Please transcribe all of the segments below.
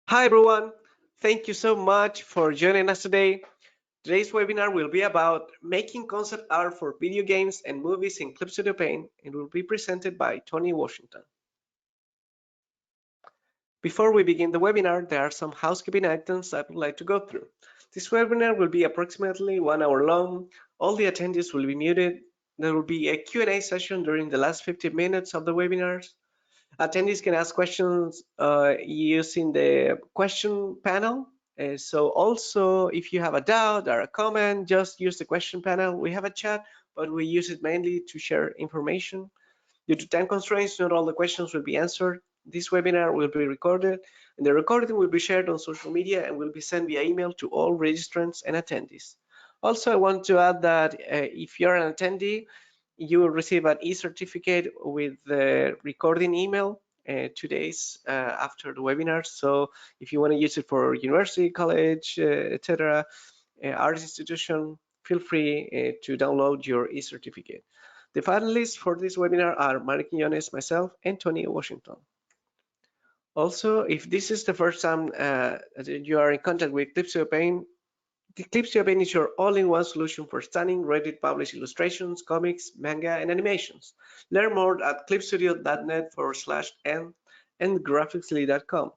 Hi everyone, thank you so much for joining us today. Today's webinar will be about making concept art for video games and movies in Clip Studio Paint and will be presented by Tony Washington. Before we begin the webinar, there are some housekeeping items I would like to go through. This webinar will be approximately 1 hour long. All the attendees will be muted. There will be a Q&A session during the last 15 minutes of the webinars. Attendees can ask questions using the question panel. So also, if you have a doubt or a comment, just use the question panel. We have a chat, but we use it mainly to share information. Due to time constraints, not all the questions will be answered. This webinar will be recorded, and the recording will be shared on social media and will be sent via email to all registrants and attendees. Also, I want to add that if you're an attendee, you will receive an e-certificate with the recording email 2 days after the webinar. So if you want to use it for university, college, etc., art institution, feel free to download your e-certificate. The finalists for this webinar are Mark Quiñones, myself, and Tony Washington. Also, if this is the first time you are in contact with Clip Studio Paint, Clip Studio Paint is your all-in-one solution for stunning, ready-to-publish illustrations, comics, manga, and animations. Learn more at clipstudio.net/n and graphicsly.com.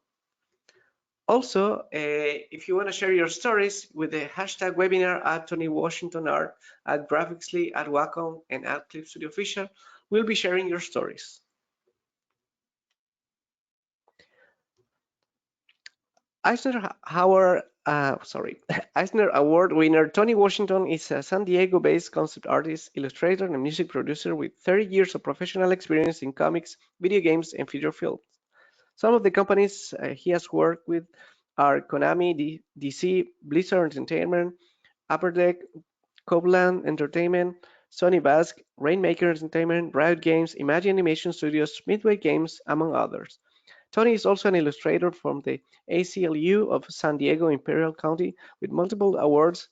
Also, if you want to share your stories with the hashtag webinar at Tony Washington Art, at Graphicsly, at Wacom, and at Clip Studio Official, we'll be sharing your stories. Eisner Award winner Tony Washington is a San Diego-based concept artist, illustrator, and music producer with 30 years of professional experience in comics, video games, and feature films. Some of the companies he has worked with are Konami, DC, Blizzard Entertainment, Upperdeck, Copeland Entertainment, Sony VASG, Rainmaker Entertainment, Riot Games, Imagi Animation Studios, Midway Games, among others. Tony is also an illustrator from the ACLU of San Diego, Imperial County, with multiple awards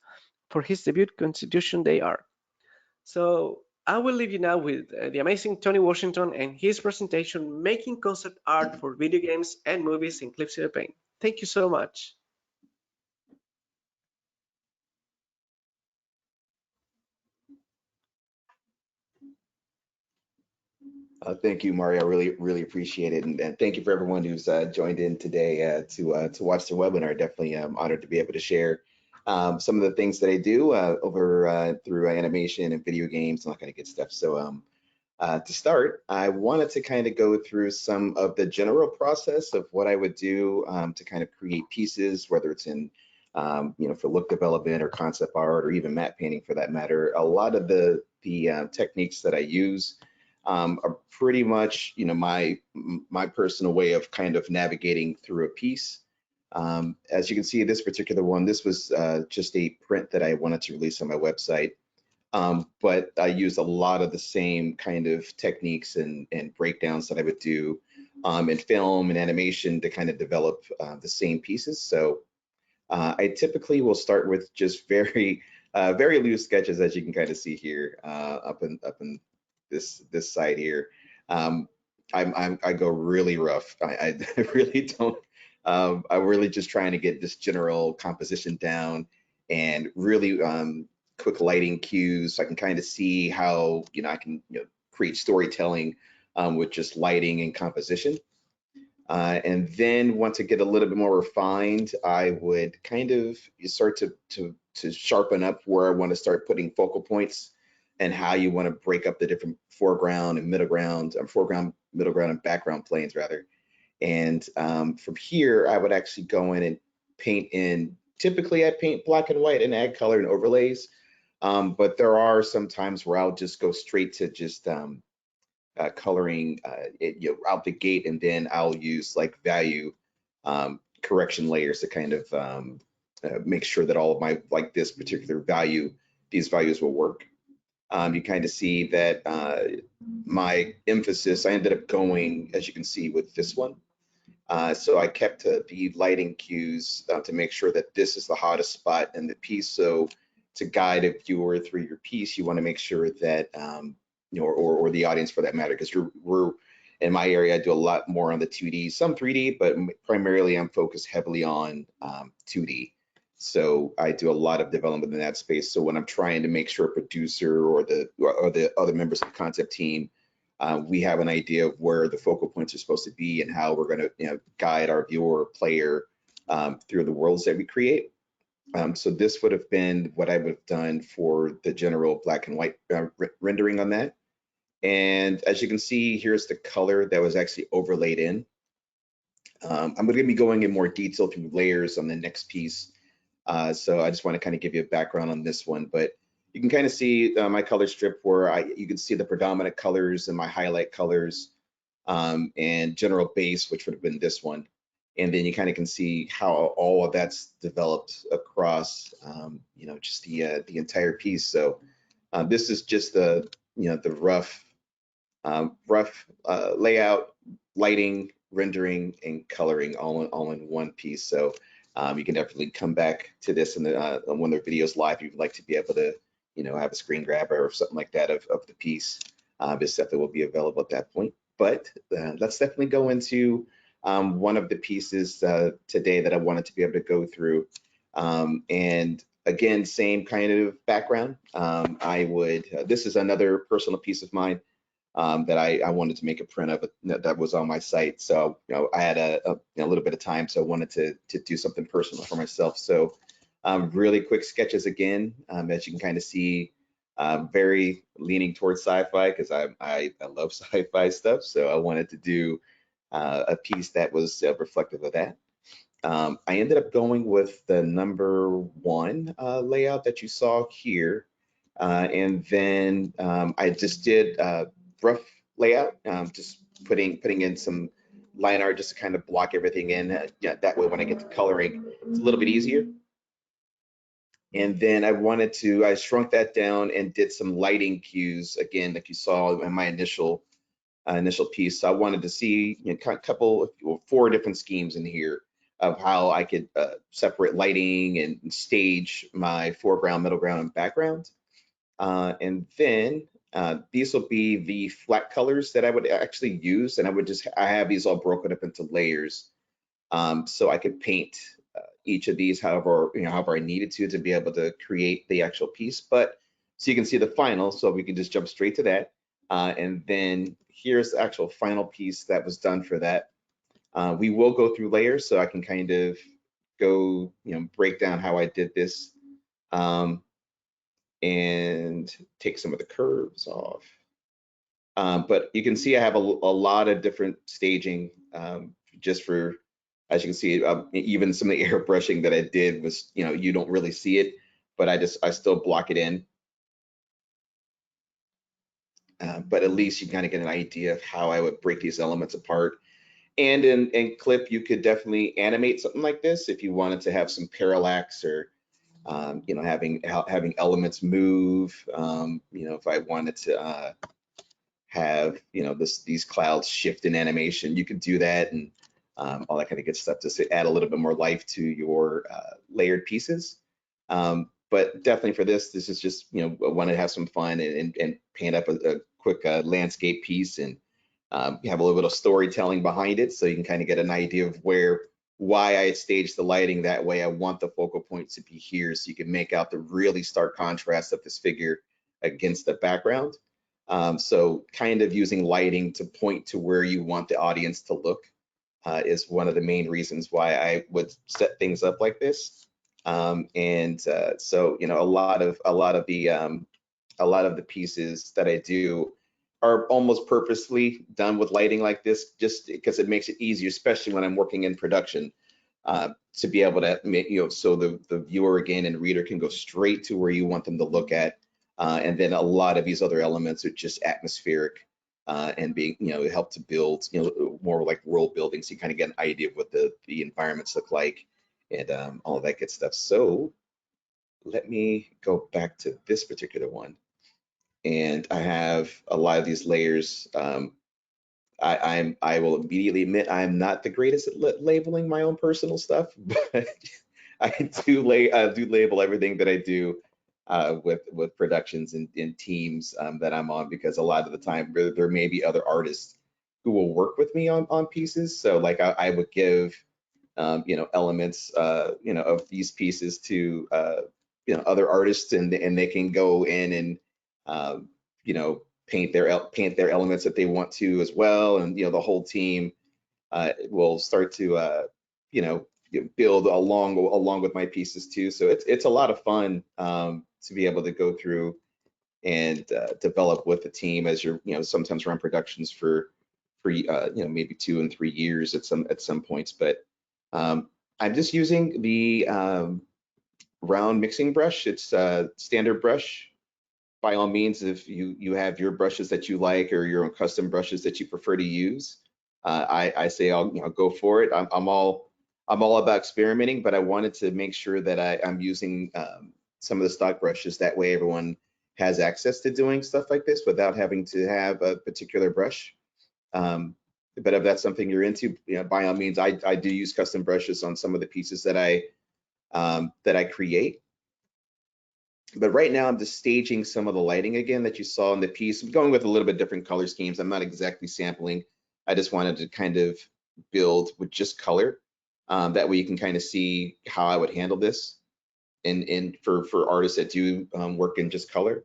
for his debut Constitution Day art. So I will leave you now with the amazing Tony Washington and his presentation, Making Concept Art for Video Games and Movies in Clip Studio Paint. Thank you so much. Thank you, Mario. I really appreciate it, and thank you for everyone who's joined in today to watch the webinar. Definitely honored to be able to share some of the things that I do over through animation and video games and all kind of good stuff. So to start, I wanted to kind of go through some of the general process of what I would do to kind of create pieces, whether it's in for look development or concept art or even matte painting for that matter. A lot of the techniques that I use are pretty much, my personal way of kind of navigating through a piece. As you can see, this particular one, this was just a print that I wanted to release on my website. But I use a lot of the same kind of techniques and breakdowns that I would do in film and animation to kind of develop the same pieces. So I typically will start with just very loose sketches, as you can kind of see here up in this side here. I go really rough. I really don't. I'm really just trying to get this general composition down and really quick lighting cues, so I can kind of see how I can create storytelling with just lighting and composition. And then once I get a little bit more refined, I would kind of start to sharpen up where I want to start putting focal points and how you want to break up the different foreground and middle ground, middle ground, and background planes rather. And from here, I would actually go in and paint in. Typically, I paint black and white and add color and overlays. But there are some times where I'll just go straight to just coloring out the gate, and then I'll use like value correction layers to kind of make sure that all of my, like this particular value, these values will work. You kind of see that my emphasis, I ended up going, as you can see with this one. So I kept the lighting cues to make sure that this is the hottest spot in the piece. So to guide a viewer through your piece, you want to make sure that, or the audience for that matter, because we're in my area, I do a lot more on the 2D, some 3D, but primarily I'm focused heavily on 2D. So I do a lot of development in that space. So when I'm trying to make sure a producer or the other members of the concept team, we have an idea of where the focal points are supposed to be and how we're going to guide our viewer or player through the worlds that we create. So this would have been what I would have done for the general black and white rendering on that. And as you can see, here's the color that was actually overlaid in. I'm going to be going in more detail through layers on the next piece. So I just want to kind of give you a background on this one, but you can kind of see my color strip where you can see the predominant colors and my highlight colors and general base, which would have been this one. And then you kind of can see how all of that's developed across, just the entire piece. So this is just the rough layout, lighting, rendering, and coloring all in one piece. So you can definitely come back to this in the when the video's live. You'd like to be able to have a screen grabber or something like that of the piece. This definitely will be available at that point. But let's definitely go into one of the pieces today that I wanted to be able to go through. And again, same kind of background. This is another personal piece of mine that I wanted to make a print of that was on my site. So I had a little bit of time, so I wanted to do something personal for myself. So really quick sketches again, as you can kind of see, very leaning towards sci-fi because I love sci-fi stuff. So I wanted to do a piece that was reflective of that. I ended up going with the number 1 layout that you saw here. And then I just did rough layout, just putting in some line art just to kind of block everything in. That way when I get to coloring, it's a little bit easier. And then I shrunk that down and did some lighting cues, again, like you saw in my initial piece. So I wanted to see a 4 different schemes in here of how I could separate lighting and stage my foreground, middle ground, and background. And then these will be the flat colors that I would actually use, and I have these all broken up into layers, so I could paint each of these however I needed to be able to create the actual piece. But so you can see the final, so we can just jump straight to that. And then here's the actual final piece that was done for that. We will go through layers, so I can kind of go, break down how I did this. And take some of the curves off. But you can see I have a lot of different staging just for, as you can see, even some of the airbrushing that I did was, you don't really see it, but I still block it in. But at least you kind of get an idea of how I would break these elements apart. And in Clip, you could definitely animate something like this if you wanted to have some parallax or having elements move. If I wanted to have these clouds shift in animation, you could do that, and all that kind of good stuff to add a little bit more life to your layered pieces. But definitely for this is just I want to have some fun and paint up a quick landscape piece and have a little bit of storytelling behind it, so you can kind of get an idea of why I staged the lighting that way. I want the focal point to be here, so you can make out the really stark contrast of this figure against the background. So kind of using lighting to point to where you want the audience to look is one of the main reasons why I would set things up like this. So a lot of the pieces that I do are almost purposely done with lighting like this, just because it makes it easier, especially when I'm working in production, to be able to make, so the viewer again and reader can go straight to where you want them to look at. And then a lot of these other elements are just atmospheric and being, help to build, more like world building, so you kind of get an idea of what the environments look like and all of that good stuff. So let me go back to this particular one. And I have a lot of these layers. I will immediately admit I'm not the greatest at labeling my own personal stuff, but I do label everything that I do with productions and teams that I'm on, because a lot of the time there may be other artists who will work with me on pieces. So like I would give elements of these pieces to other artists, and they can go in and paint their elements that they want to as well, and the whole team will start to build along with my pieces too. So it's a lot of fun to be able to go through and develop with the team as you're sometimes run productions for maybe 2 and 3 years at some points. But I'm just using the round mixing brush. It's a standard brush. By all means, if you have your brushes that you like or your own custom brushes that you prefer to use, I say I'll go for it. I'm all about experimenting, but I wanted to make sure that I'm using some of the stock brushes. That way, everyone has access to doing stuff like this without having to have a particular brush. But if that's something you're into, by all means, I do use custom brushes on some of the pieces that I create. But right now I'm just staging some of the lighting again that you saw in the piece. I'm going with a little bit different color schemes. I'm not exactly sampling. I just wanted to kind of build with just color. That way you can kind of see how I would handle this for artists that do work in just color.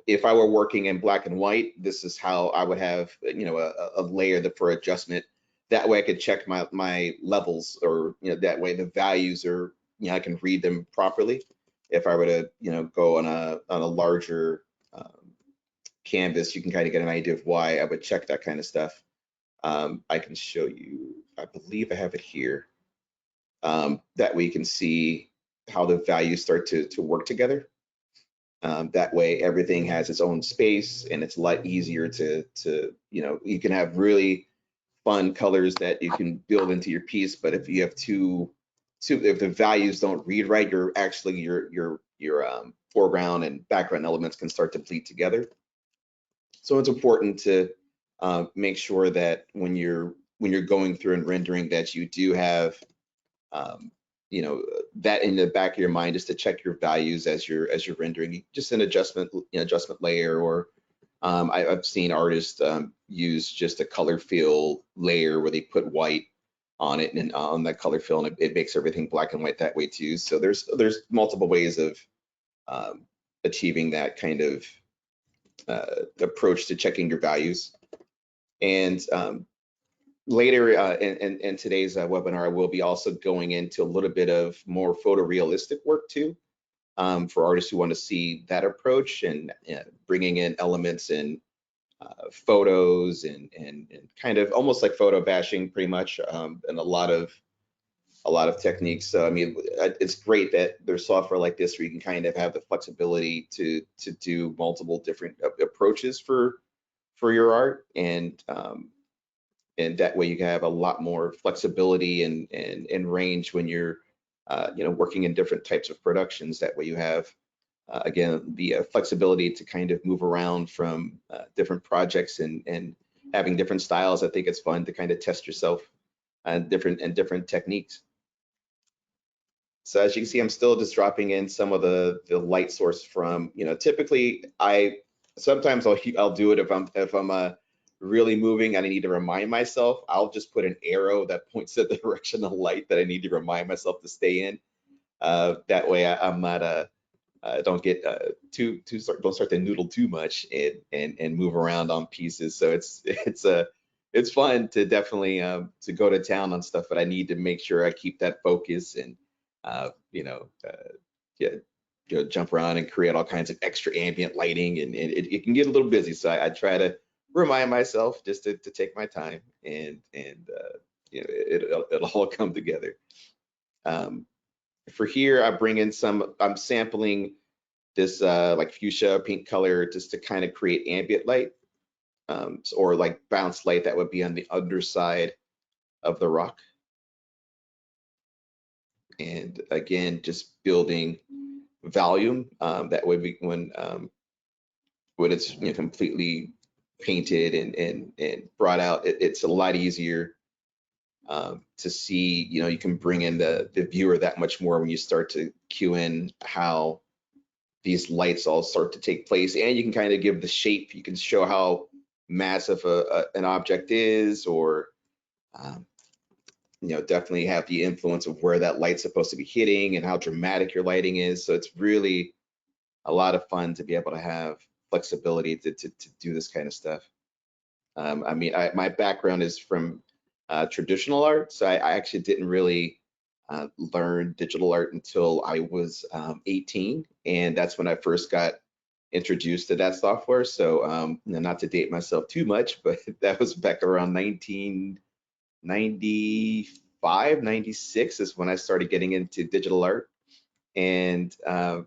If I were working in black and white, this is how I would have a layer for adjustment. That way I could check my levels, or that way the values are I can read them properly. If I were to go on a larger canvas, you can kind of get an idea of why I would check that kind of stuff. I can show you, I believe I have it here. That way you can see how the values start to work together. That way everything has its own space, and it's a lot easier to you can have really fun colors that you can build into your piece. But if you have if the values don't read right, your foreground and background elements can start to bleed together. So it's important to make sure that when you're going through and rendering, that you do have that in the back of your mind, is to check your values as you're rendering. Just an adjustment layer, or I've seen artists use just a color fill layer where they put white on it, and on that color fill, and it makes everything black and white that way too. So there's multiple ways of achieving that kind of approach to checking your values. And later in today's webinar, I will be also going into a little bit of more photorealistic work too, for artists who want to see that approach, and bringing in elements and photos and kind of almost like photo bashing pretty much, and a lot of techniques. So I mean, it's great that there's software like this where you can kind of have the flexibility to do multiple different approaches for your art, and that way you can have a lot more flexibility and range when you're working in different types of productions. That way you have again the flexibility to kind of move around from different projects and having different styles. I think it's fun to kind of test yourself and different techniques. So as you can see, I'm still just dropping in some of the light source from, typically sometimes I'll do it if I'm really moving and I need to remind myself. I'll just put an arrow that points at the direction of light that I need to remind myself to stay in. That way I'm not don't get don't start to noodle too much and move around on pieces. So it's fun to definitely to go to town on stuff, but I need to make sure I keep that focus and jump around and create all kinds of extra ambient lighting, and it can get a little busy. So I try to remind myself just to take my time, and it'll all come together. For here, I bring in I'm sampling this like fuchsia pink color just to kind of create ambient light, or like bounce light that would be on the underside of the rock. And again, just building volume. That way, when it's completely painted and brought out, it's a lot easier to see. You can bring in the viewer that much more when you start to cue in how these lights all start to take place, and you can kind of give the shape. You can show how massive an object is, or definitely have the influence of where that light's supposed to be hitting and how dramatic your lighting is. So it's really a lot of fun to be able to have flexibility to do this kind of stuff. I mean, my background is from traditional art, so I actually didn't really learn digital art until I was 18, and that's when I first got introduced to that software. So not to date myself too much, but that was back around 1995, 96 is when I started getting into digital art. And so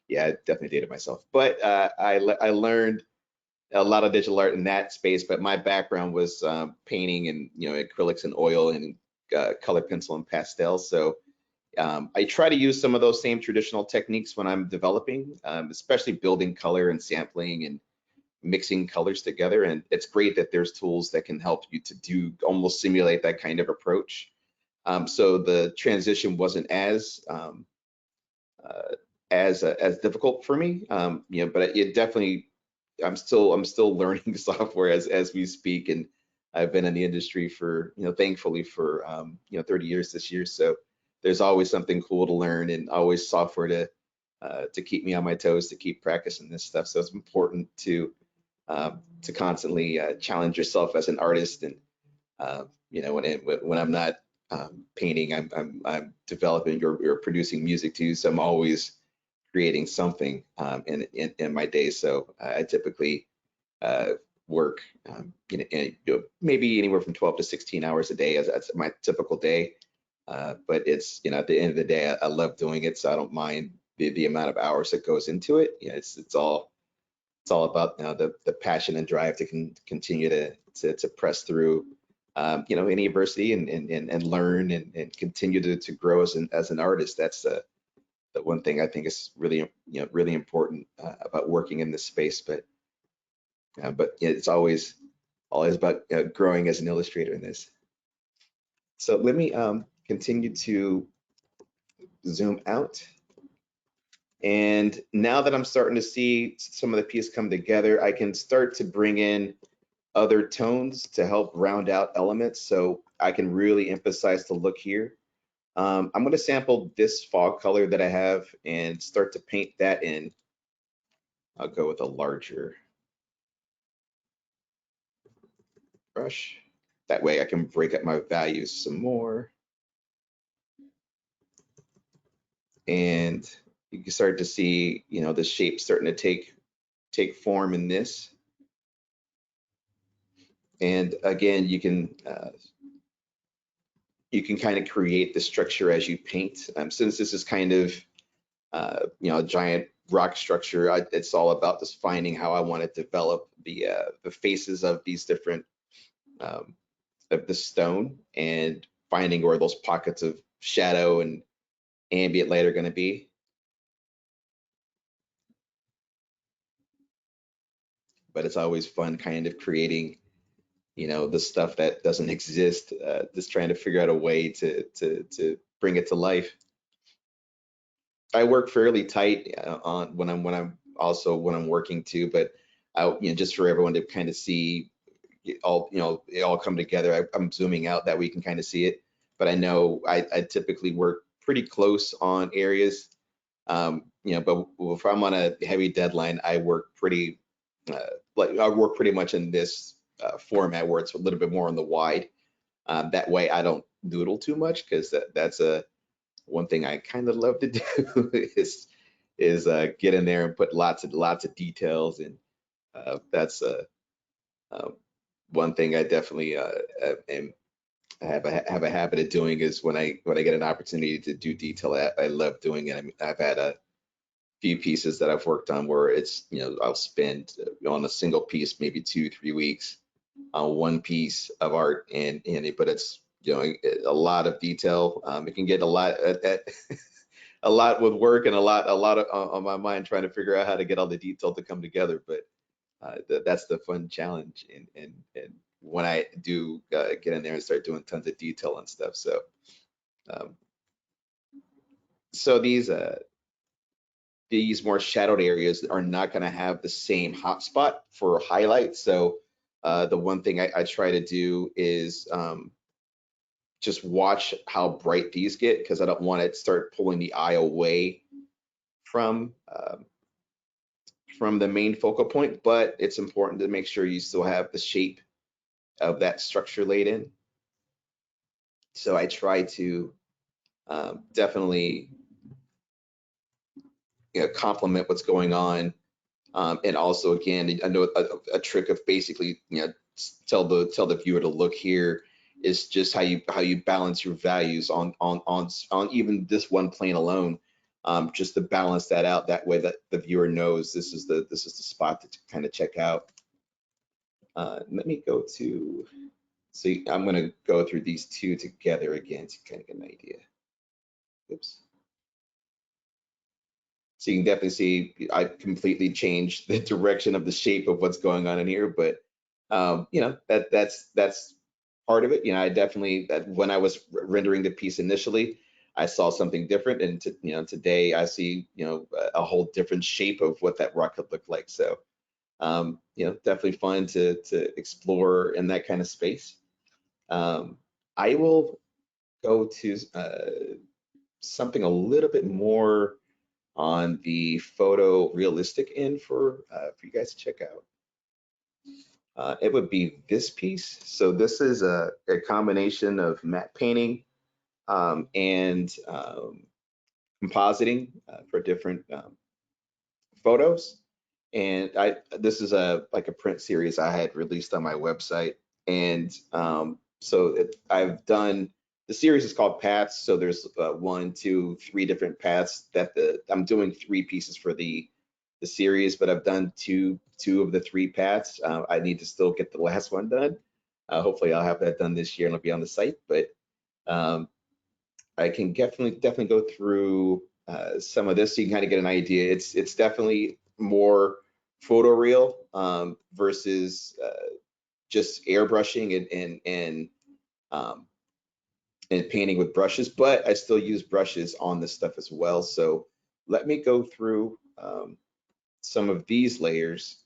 yeah, I definitely dated myself. But I learned a lot of digital art in that space, but my background was painting and acrylics and oil and color pencil and pastels. So I try to use some of those same traditional techniques when I'm developing, especially building color and sampling and mixing colors together. And it's great that there's tools that can help you to do almost simulate that kind of approach. So the transition wasn't as difficult for me, but it definitely, I'm still learning software as we speak, and I've been in the industry for thankfully for 30 years this year. So there's always something cool to learn, and always software to keep me on my toes, to keep practicing this stuff. So it's important to constantly challenge yourself as an artist. And when I'm not painting, I'm developing or producing music too. So I'm always creating something in my day. So I typically work maybe anywhere from 12 to 16 hours a day, as that's my typical day. But it's at the end of the day, I love doing it, so I don't mind the amount of hours that goes into it. It's all about the passion and drive to continue to press through any adversity and learn and continue to grow as an artist. That's the one thing I think is really really important about working in this space. But it's always about growing as an illustrator in this. So let me continue to zoom out. And now that I'm starting to see some of the pieces come together, I can start to bring in other tones to help round out elements. So I can really emphasize the look here. I'm going to sample this fog color that I have and start to paint that in. I'll go with a larger brush. That way I can break up my values some more. And you can start to see, the shape starting to take form in this. And again, you can kind of create the structure as you paint. Since this is kind of a giant rock structure, it's all about just finding how I want to develop the faces of these different of the stone, and finding where those pockets of shadow and ambient light are going to be. But it's always fun kind of creating the stuff that doesn't exist, just trying to figure out a way to bring it to life. I work fairly tight on when I'm working too, but just for everyone to kind of see it all come together. I'm zooming out that we can kind of see it, but I know I typically work pretty close on areas. But if I'm on a heavy deadline, I work pretty much in this format where it's a little bit more on the wide. That way I don't doodle too much, because that's one thing I kind of love to do is get in there and put lots of details. And that's one thing I definitely have a habit of doing, is when I get an opportunity to do detail, I love doing it. I mean, I've had a few pieces that I've worked on where it's I'll spend on a single piece maybe 2-3 weeks on one piece of art, but it's a lot of detail. It can get a lot a lot with work, and a lot on my mind trying to figure out how to get all the detail to come together. But that's the fun challenge, and when I do get in there and start doing tons of detail and stuff. So these these more shadowed areas are not going to have the same hotspot for highlights. So the one thing I try to do is just watch how bright these get, because I don't want to start pulling the eye away from the main focal point, but it's important to make sure you still have the shape of that structure laid in. So I try to definitely complement what's going on, and also, again, I know a trick of basically tell the viewer to look here is just how you balance your values on even this one plane alone, just to balance that out. That way that the viewer knows this is the spot to kind of check out. Let me go to, so I'm going to go through these two together again to kind of get an idea. Oops. So you can definitely see I completely changed the direction of the shape of what's going on in here, but that's part of it. I definitely, when I was rendering the piece initially, I saw something different, and today I see a whole different shape of what that rock could look like. So definitely fun to explore in that kind of space. I will go to something a little bit more on the photo realistic end for you guys to check out. It would be this piece. So this is a combination of matte painting and compositing for different photos. And this is like a print series I had released on my website. And I've done, the series is called Paths. So there's 1, 2, 3 different paths that I'm doing 3 pieces for the series, but I've done two of the 3 paths. I need to still get the last one done. Hopefully I'll have that done this year and it'll be on the site, but I can definitely go through some of this so you can kind of get an idea. It's definitely more photoreal versus just airbrushing and painting with brushes, but I still use brushes on this stuff as well. So let me go through some of these layers,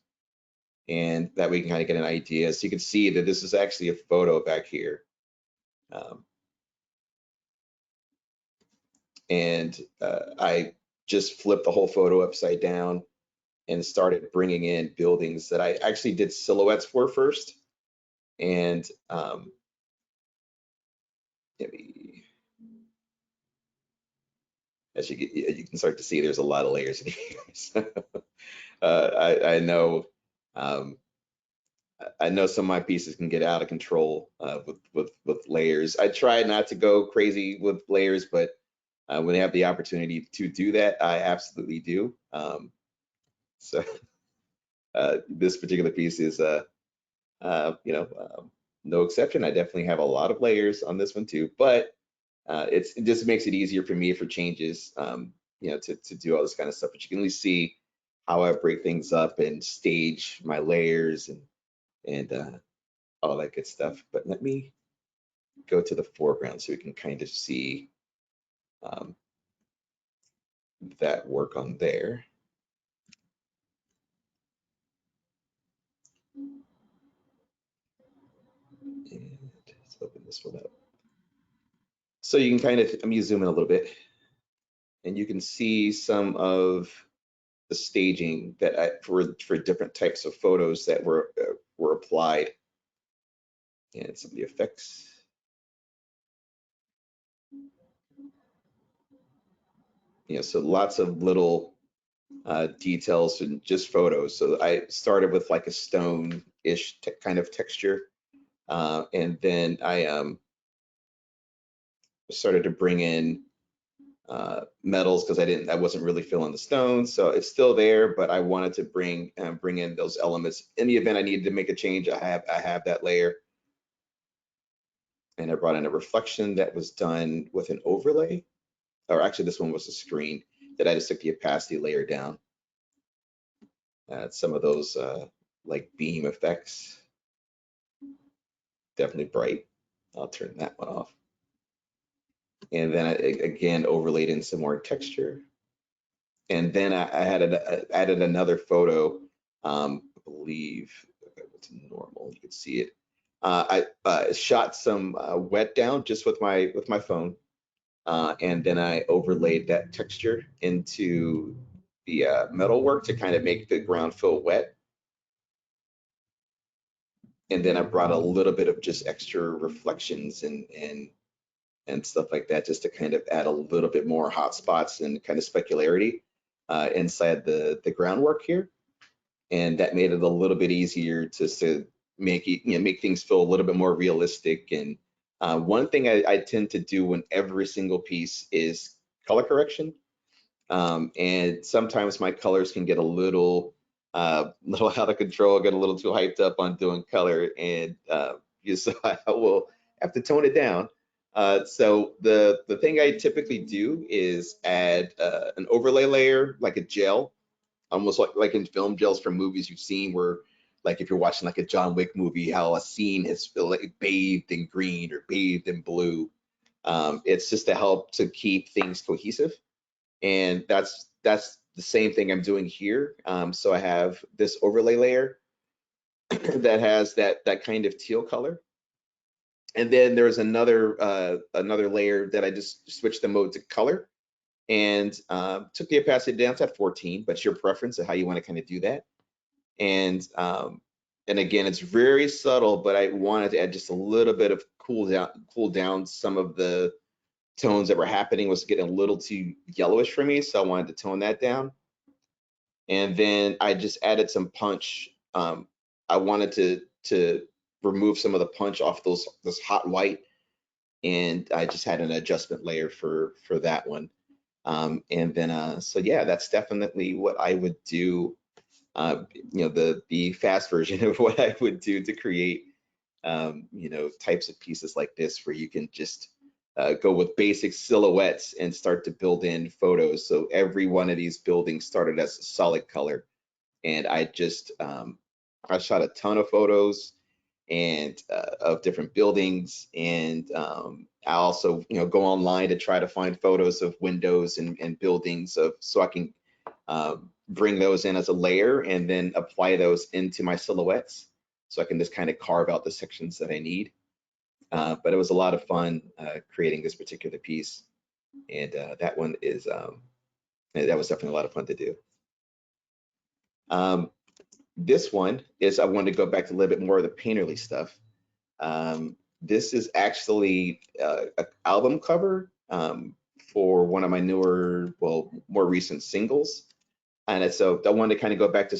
and that we can kind of get an idea. So you can see that this is actually a photo back here. And I just flipped the whole photo upside down and started bringing in buildings that I actually did silhouettes for first. And maybe, as you can start to see, there's a lot of layers in here. So, I know some of my pieces can get out of control with layers. I try not to go crazy with layers, but when they have the opportunity to do that, I absolutely do. So this particular piece is no exception. I definitely have a lot of layers on this one too, but it just makes it easier for me for changes, to do all this kind of stuff. But you can at least see how I break things up and stage my layers and all that good stuff. But let me go to the foreground so we can kind of see that work on there. And let's open this one up. So you can kind of, let me zoom in a little bit, and you can see some of the staging that for different types of photos that were applied, and some of the effects. So lots of little details and just photos. So I started with like a stone-ish kind of texture, and then I started to bring in metals because I wasn't really feeling the stone. So it's still there, but I wanted to bring in those elements. In the event I needed to make a change, I have that layer. And I brought in a reflection that was done with an overlay, or actually this one was a screen that I just took the opacity layer down. Some of those like beam effects, definitely bright. I'll turn that one off. And then I again overlaid in some more texture. And then I added another photo. I believe what's normal, you can see it. I shot some wet down just with my phone, and then I overlaid that texture into the metal work to kind of make the ground feel wet. And then I brought a little bit of just extra reflections and stuff like that, just to kind of add a little bit more hot spots and kind of specularity inside the groundwork here. And that made it a little bit easier to make it, make things feel a little bit more realistic. And one thing I tend to do in every single piece is color correction. And sometimes my colors can get a little out of control, get a little too hyped up on doing color, and so I will have to tone it down. So the thing I typically do is add an overlay layer, like a gel, almost like in film gels from movies you've seen, where like if you're watching like a John Wick movie, how a scene is like bathed in green or bathed in blue. It's just to help to keep things cohesive. And that's the same thing I'm doing here. So I have this overlay layer that has that kind of teal color. And then there's another layer that I just switched the mode to color and took the opacity down to 14, but it's your preference of how you want to kind of do that. And again, it's very subtle, but I wanted to add just a little bit of cool down some of the tones that were happening. Was getting a little too yellowish for me, so I wanted to tone that down. And then I just added some punch. I wanted to remove some of the punch off this hot white, and I just had an adjustment layer for that one. And then so yeah, that's definitely what I would do. The fast version of what I would do to create types of pieces like this, where you can just go with basic silhouettes and start to build in photos. So every one of these buildings started as a solid color, and I just I shot a ton of photos and of different buildings, and I also go online to try to find photos of windows and buildings so I can bring those in as a layer and then apply those into my silhouettes, so I can just kind of carve out the sections that I need. But it was a lot of fun creating this particular piece, and that one is that was definitely a lot of fun to do. This one is, I wanted to go back to a little bit more of the painterly stuff. This is actually an album cover for one of my newer, more recent singles. And so I wanted to kind of go back to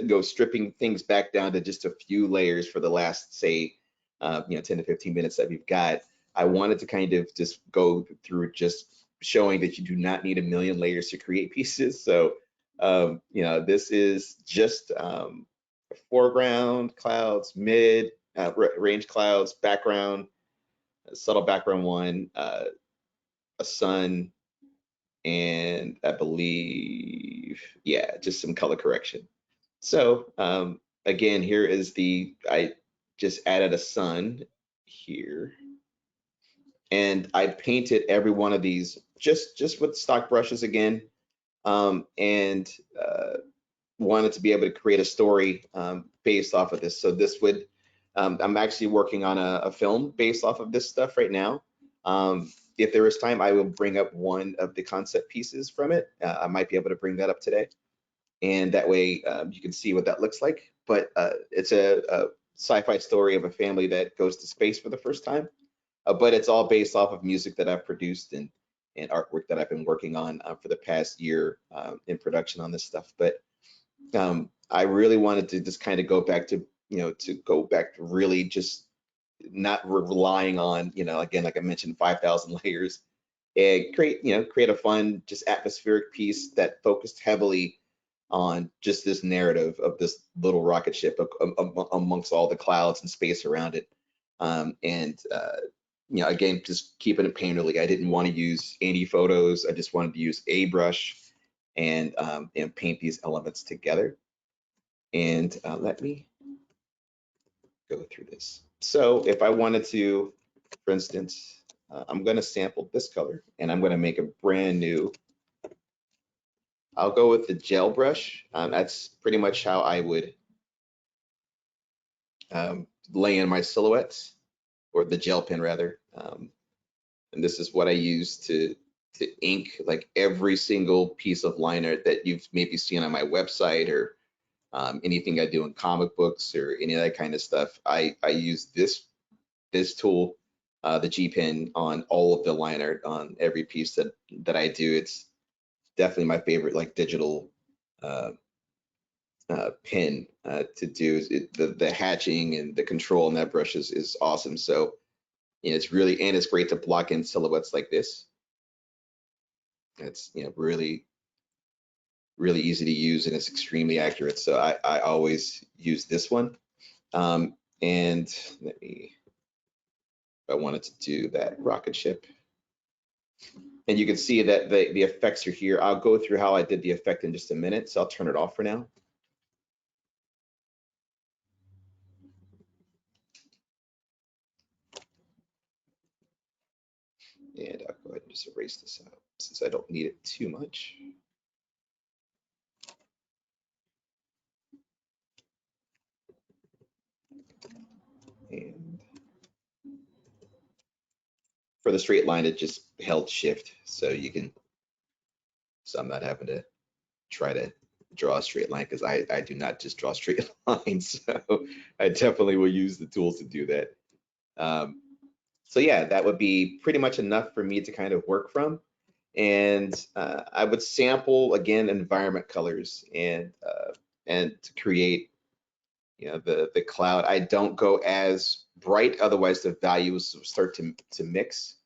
go stripping things back down to just a few layers for the last, say, 10 to 15 minutes that we've got. I wanted to kind of just go through just showing that you do not need a million layers to create pieces. So, this is just foreground clouds, mid, range clouds, background, subtle background one, a sun, and I believe, yeah, just some color correction. So again, here is I just added a sun here, and I painted every one of these just with stock brushes again, and wanted to be able to create a story based off of this. So this would, I'm actually working on a film based off of this stuff right now. If there is time, I will bring up one of the concept pieces from it. I might be able to bring that up today, and that way you can see what that looks like. But it's a sci-fi story of a family that goes to space for the first time. But it's all based off of music that I've produced and artwork that I've been working on for the past year in production on this stuff. But I really wanted to just kind of go back to, really just not relying on, again, like I mentioned, 5,000 layers, and create a fun, just atmospheric piece that focused heavily on just this narrative of this little rocket ship amongst all the clouds and space around it. Again, just keeping it painterly. I didn't want to use any photos. I just wanted to use a brush and paint these elements together. And let me go through this. So if I wanted to, for instance, I'm going to sample this color, and I'm going to make a brand new I'll go with the gel brush. That's pretty much how I would lay in my silhouettes, or the gel pen rather. And this is what I use to ink like every single piece of liner that you've maybe seen on my website, or anything I do in comic books or any of that kind of stuff. I use this tool, the G pen, on all of the liner on every piece that I do. It's definitely my favorite like digital pen to do. The hatching and the control on that brush is awesome. So it's really, and it's great to block in silhouettes like this. It's really easy to use, and it's extremely accurate. So I always use this one. And let me, if I wanted to do that rocket ship, and you can see that the effects are here. I'll go through how I did the effect in just a minute, so I'll turn it off for now. And I'll go ahead and just erase this out since I don't need it too much. And for the straight line, it just held shift, so I'm not having to try to draw a straight line, because I do not just draw straight lines. So I definitely will use the tools to do that. So yeah, that would be pretty much enough for me to kind of work from. And I would sample again environment colors and to create the cloud. I don't go as bright, otherwise the values start to mix.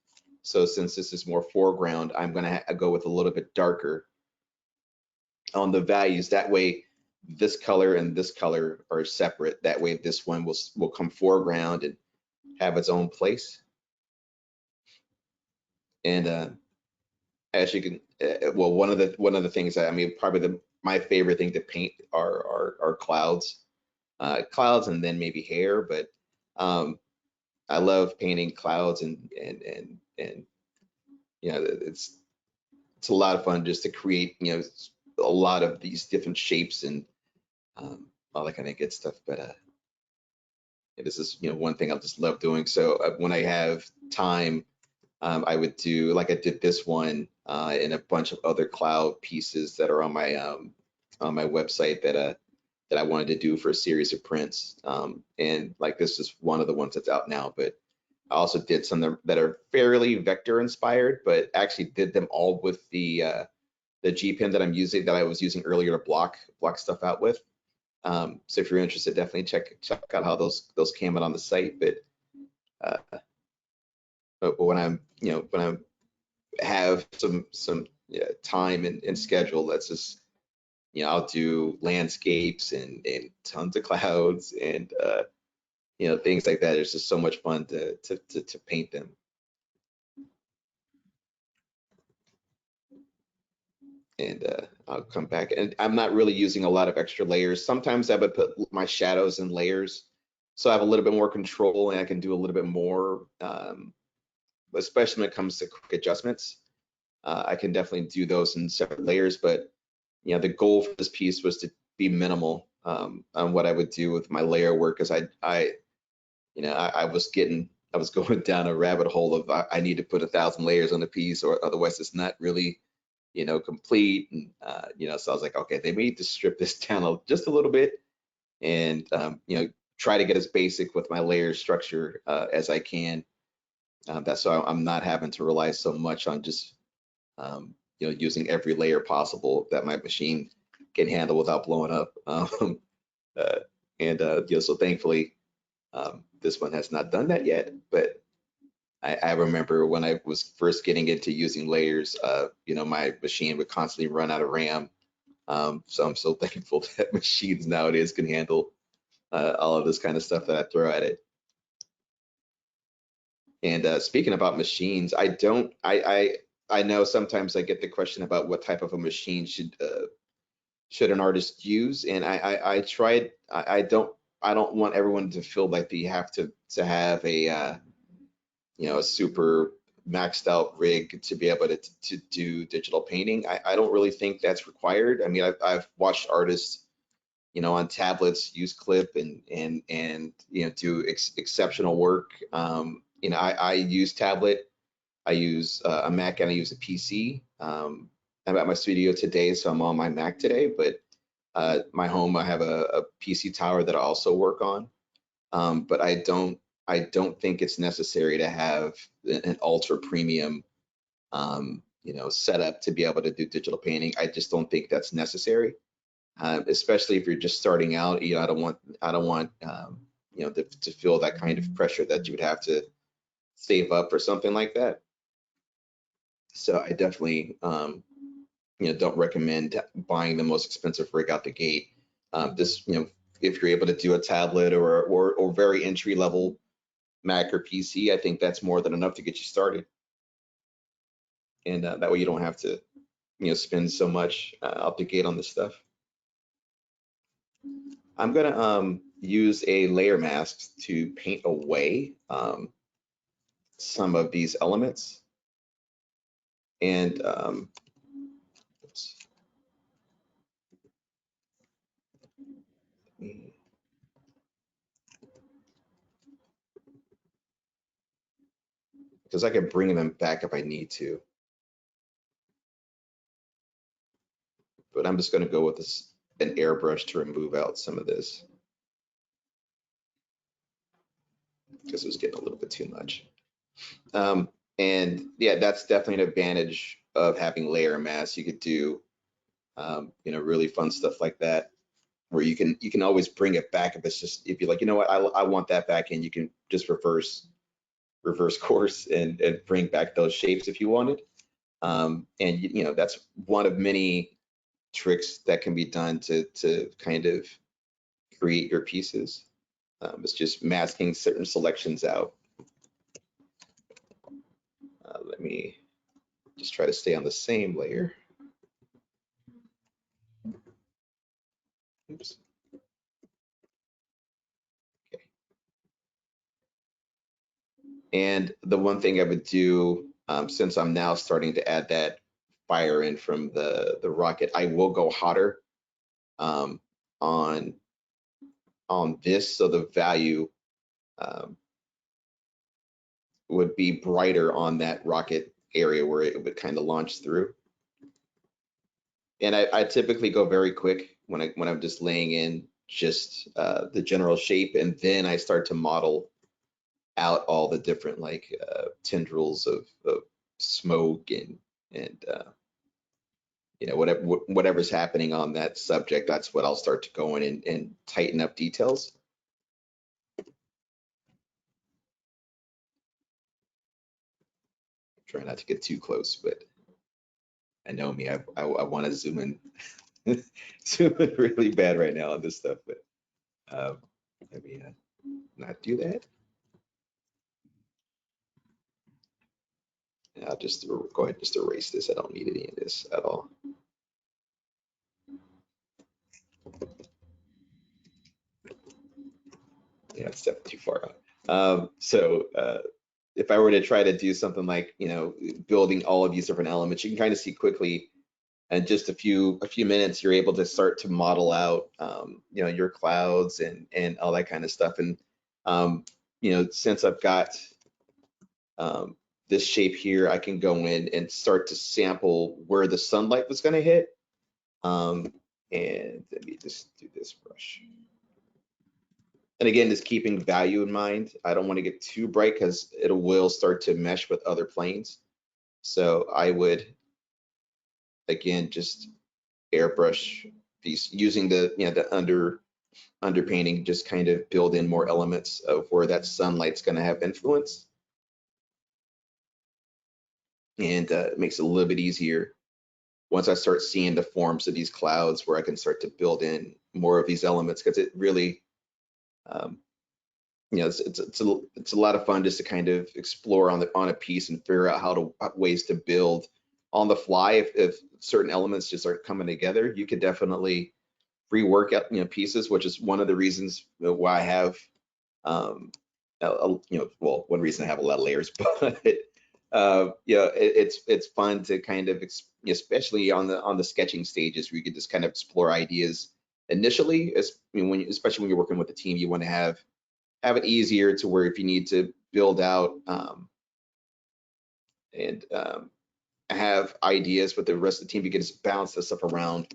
So since this is more foreground, I'm gonna go with a little bit darker on the values. That way this color and this color are separate. That way this one will come foreground and have its own place. And as you can, well, one of the things I mean, probably my favorite thing to paint are clouds, and then maybe hair. But I love painting clouds, and it's a lot of fun just to create a lot of these different shapes and all that kind of good stuff. But this is one thing I just love doing. So when I have time, I would do, like I did this one and a bunch of other cloud pieces that are on my website that I wanted to do for a series of prints. And like this is one of the ones that's out now, but I also did some that are fairly vector inspired, but actually did them all with the G pen that I was using earlier to block stuff out with. So if you're interested, definitely check out how those came out on the site. But when I'm when I have some time and schedule, let's just I'll do landscapes and tons of clouds and things like that. It's just so much fun to paint them. And I'll come back, and I'm not really using a lot of extra layers. Sometimes I would put my shadows in layers, so I have a little bit more control and I can do a little bit more, especially when it comes to quick adjustments. I can definitely do those in separate layers, but the goal for this piece was to be minimal on what I would do with my layer work, because I was going down a rabbit hole of I need to put 1,000 layers on a piece, or otherwise it's not really complete. And so I was like, okay, they need to strip this down just a little bit, and try to get as basic with my layer structure as I can. That's so I'm not having to rely so much on just using every layer possible that my machine can handle without blowing up. So thankfully this one has not done that yet, but I remember when I was first getting into using layers, my machine would constantly run out of RAM. So I'm so thankful that machines nowadays can handle all of this kind of stuff that I throw at it. And speaking about machines, I know sometimes I get the question about what type of a machine should an artist use, and I tried. I don't want everyone to feel like they have to have a a super maxed out rig to be able to do digital painting. I don't really think that's required. I mean, I've watched artists, you know, on tablets use clip and you know, do exceptional work. You know, I use tablet, I use a Mac, and I use a PC. I'm at my studio today, so I'm on my Mac today, but my home, I have a PC tower that I also work on. But I don't think it's necessary to have an ultra premium you know, setup to be able to do digital painting. I just don't think that's necessary. Especially if you're just starting out. You know, I don't want you know, to feel that kind of pressure that you would have to save up for something like that. So I definitely you know, don't recommend buying the most expensive rig out the gate. This, you know, if you're able to do a tablet or very entry level Mac or PC, I think that's more than enough to get you started. And that way you don't have to, you know, spend so much out the gate on this stuff. I'm gonna use a layer mask to paint away some of these elements. And because I can bring them back if I need to. But I'm just gonna go with this, an airbrush, to remove out some of this, because it was getting a little bit too much. And yeah, that's definitely an advantage of having layer masks. You could do you know, really fun stuff like that, where you can always bring it back if it's just, if you're like, you know what, I want that back in, you can just reverse course and bring back those shapes if you wanted. And you know, that's one of many tricks that can be done to kind of create your pieces. It's just masking certain selections out. Let me just try to stay on the same layer. Oops. Okay. And the one thing I would do, since I'm now starting to add that fire in from the rocket, I will go hotter on this, so the value would be brighter on that rocket area where it would kind of launch through. And I typically go very quick when I'm just laying in just the general shape, and then I start to model out all the different like tendrils of smoke and you know, whatever's happening on that subject. That's what I'll start to go in and tighten up details. Try not to get too close, but I know me, I want to zoom in zoom in really bad right now on this stuff, but let me not do that. I'll just go ahead and just erase this. I don't need any of this at all. Yeah, it's definitely too far out. So if I were to try to do something like, you know, building all of these different elements, you can kind of see quickly in just a few minutes, you're able to start to model out, you know, your clouds and all that kind of stuff. And you know, since I've got this shape here, I can go in and start to sample where the sunlight was going to hit. And let me just do this brush. And again, just keeping value in mind. I don't want to get too bright because it will start to mesh with other planes. So I would, again, just airbrush these using the, you know, the underpainting, just kind of build in more elements of where that sunlight's going to have influence. And it makes it a little bit easier once I start seeing the forms of these clouds, where I can start to build in more of these elements, because it really, you know, it's a lot of fun just to kind of explore on a piece and figure out ways to build on the fly. If certain elements just aren't coming together, you could definitely rework out, you know, pieces, which is one of the reasons why I have, you know, well, one reason I have a lot of layers, but it's fun to kind of, especially on the sketching stages, where you can just kind of explore ideas initially. Especially when you're working with a team, you want to have it easier to where if you need to build out and have ideas with the rest of the team, you can just bounce this stuff around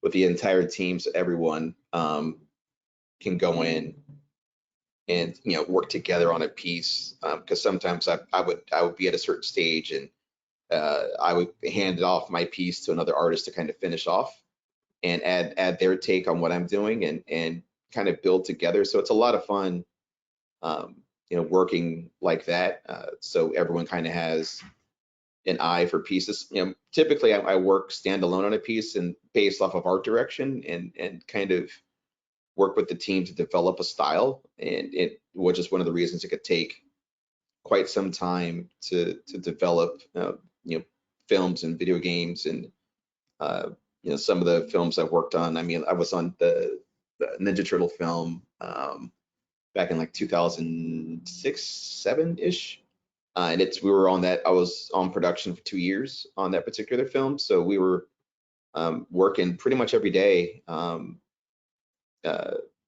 with the entire team, so everyone can go in and work together on a piece. Because sometimes I would be at a certain stage and I would hand off my piece to another artist to kind of finish off and add their take on what I'm doing and kind of build together. So it's a lot of fun, working like that. So everyone kind of has an eye for pieces. Typically I work standalone on a piece and based off of art direction and kind of work with the team to develop a style, and which is one of the reasons it could take quite some time to develop films and video games. And some of the films I've worked on, I mean, I was on the Ninja Turtle film back in like 2006, 7-ish. And we were on that. I was on production for 2 years on that particular film, so we were working pretty much every day,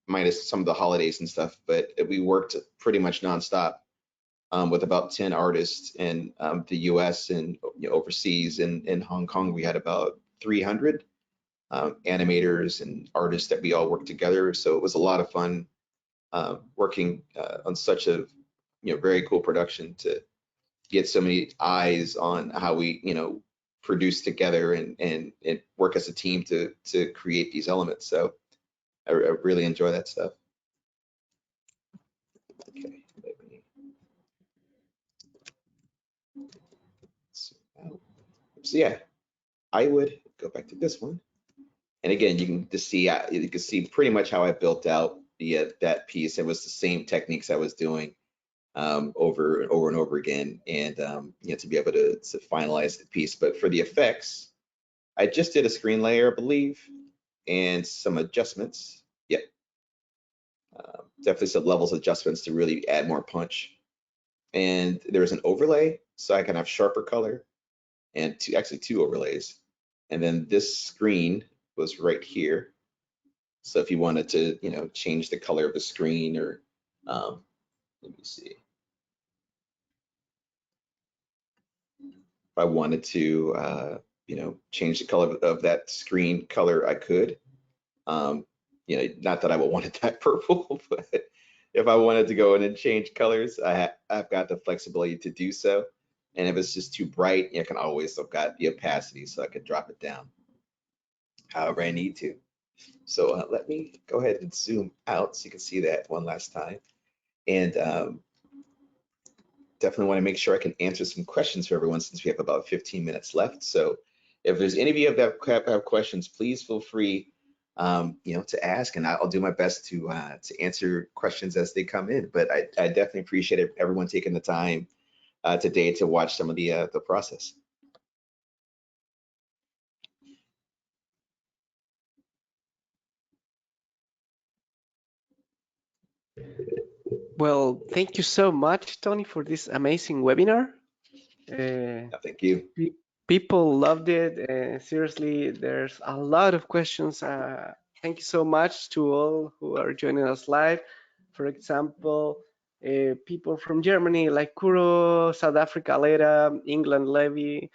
minus some of the holidays and stuff. But we worked pretty much nonstop with about 10 artists in the U.S. and overseas. In Hong Kong, we had about 300 animators and artists that we all worked together. So it was a lot of fun working on such a very cool production to get so many eyes on how we produce together and work as a team to create these elements. So I really enjoy that stuff. Okay, so yeah, I would go back to this one. And again, you can just see, you can see pretty much how I built out that piece. It was the same techniques I was doing over and over again, and to be able to finalize the piece. But for the effects, I just did a screen layer, I believe, and some adjustments. Yeah, definitely some levels adjustments to really add more punch. And there's an overlay, so I can have sharper color, and actually two overlays. And then this screen was right here. So if you wanted to, change the color of the screen, or let me see. If I wanted to, change the color of that screen color, I could. Not that I would want it that purple, but if I wanted to go in and change colors, I've got the flexibility to do so. And if it's just too bright, I can always, I've got the opacity, so I can drop it down however I need to. So let me go ahead and zoom out so you can see that one last time. And definitely want to make sure I can answer some questions for everyone, since we have about 15 minutes left. So if there's any of you that have questions, please feel free to ask, and I'll do my best to answer questions as they come in. But I definitely appreciate everyone taking the time today to watch some of the process. Well, thank you so much, Tony, for this amazing webinar. Thank you. People loved it. Seriously, there's a lot of questions. Thank you so much to all who are joining us live. For example, people from Germany like Kuro, South Africa, Leda, England, Levi,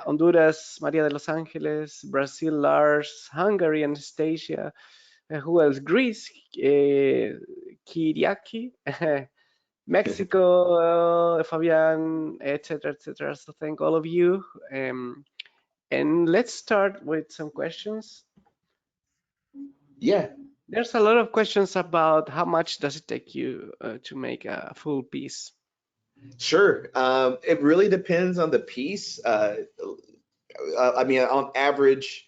Honduras, Maria de Los Angeles, Brazil, Lars, Hungary, Anastasia. Who else? Greece, Kiriaki, Mexico, Fabian, etc., etc. So thank all of you. And let's start with some questions. Yeah. There's a lot of questions about how much does it take you to make a full piece? Sure. It really depends on the piece. I mean, on average,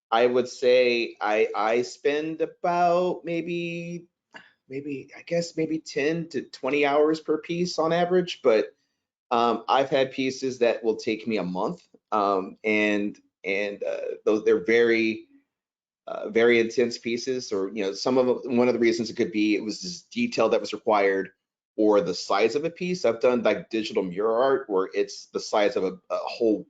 I would say I spend about maybe I guess maybe 10 to 20 hours per piece on average. But I've had pieces that will take me a month, and those, they're very very intense pieces. Or some of them, one of the reasons it could be, it was this detail that was required, or the size of a piece. I've done like digital mural art where it's the size of a whole,